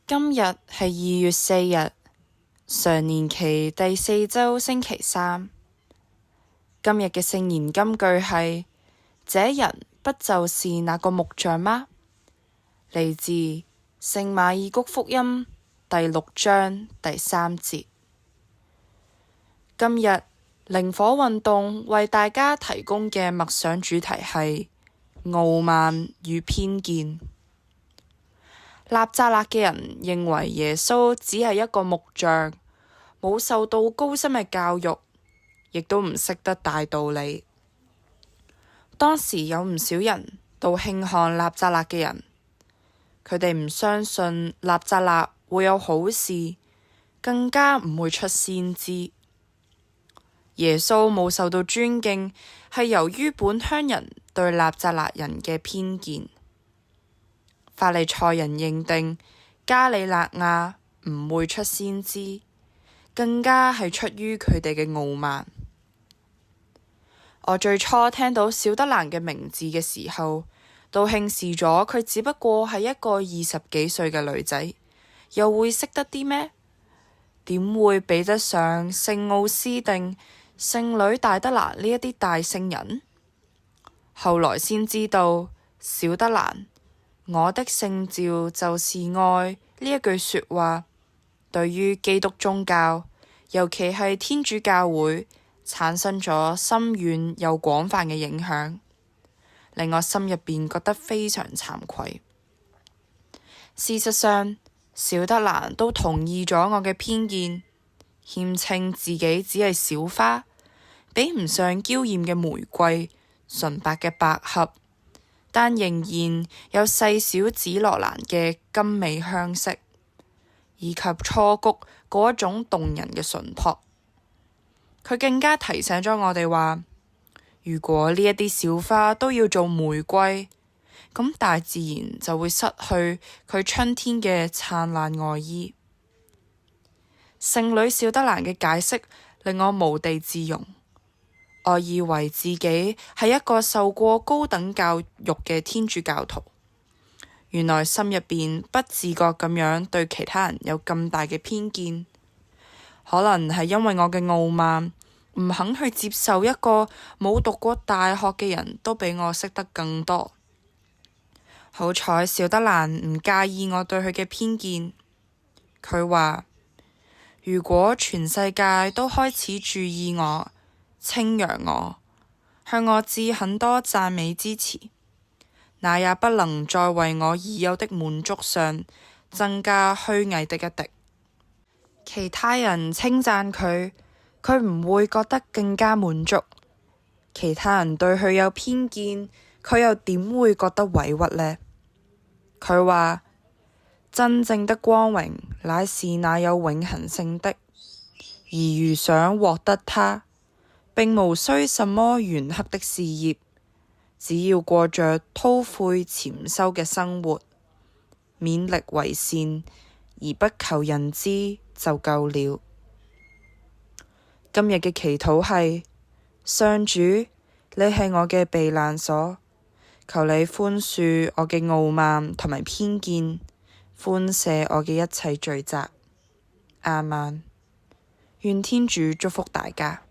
今日係2月4日，常年期第4週星期3。今日嘅聖言金句係：這人不就是那個木匠嗎？嚟自聖馬爾谷福音第6章第3節。今日靈火運動為大家提供嘅默想主題係傲慢與偏見。納匝肋嘅人認為耶穌只係一個木匠，冇受到高深嘅教育，亦都唔識得大道理。當時有唔少人都輕看納匝肋嘅人，佢哋唔相信納匝肋會有好事，更加唔會出先知。耶穌冇受到尊敬，係由於本鄉人對納匝肋人嘅偏見。法利賽人認定加里肋亞唔會出先知，更加係出於佢哋嘅傲慢。我最初聽到小德蘭嘅名字嘅時候，都輕視咗佢只不過係一個20幾歲嘅女仔，又會識得啲咩？點會比得上聖奧斯定、聖女大德蘭呢一啲大聖人？後來先知道小德蘭，我的聖召就是愛呢一句說話，對於基督宗教，尤其係天主教會，產生咗深遠又廣泛嘅影響，令我心入邊覺得非常慚愧。事實上，小德蘭都同意咗我嘅偏見，謙稱自己只係小花，比唔上嬌艷嘅玫瑰、純白嘅百合，但仍然有細小紫羅蘭嘅甘美香色，以及初菊嗰種動人嘅純樸。佢更加提醒咗我哋話，如果呢一啲小花都要做玫瑰，咁大自然就會失去佢春天嘅燦爛外衣。聖女小德蘭嘅解釋令我無地自容。我以為自己係一個受過高等教育嘅天主教徒，原來心入邊不自覺咁樣對其他人有咁大嘅偏見。可能係因為我嘅傲慢，唔肯去接受一個冇讀過大學嘅人都比我識得更多。好彩小德蘭唔介意我對佢嘅偏見。佢話，如果全世界都開始注意我，稱揚我，向我致很多讚美之詞，那也不能再為我已有的滿足上增加虛偽的一滴。其他人稱讚佢，佢唔會覺得更加滿足；其他人對佢有偏見，佢又點會覺得委屈呢？佢話，真正的光榮乃是那有永恆性的，而如想獲得它，並無需什麼顯赫的事業，只要過着韜晦潛修嘅生活，勉力為善，而不求人知就夠了。今日嘅祈禱係：上主，你係我嘅避難所，求你寬恕我嘅傲慢同埋偏見，寬赦我嘅一切罪責。亞孟。願天主祝福大家。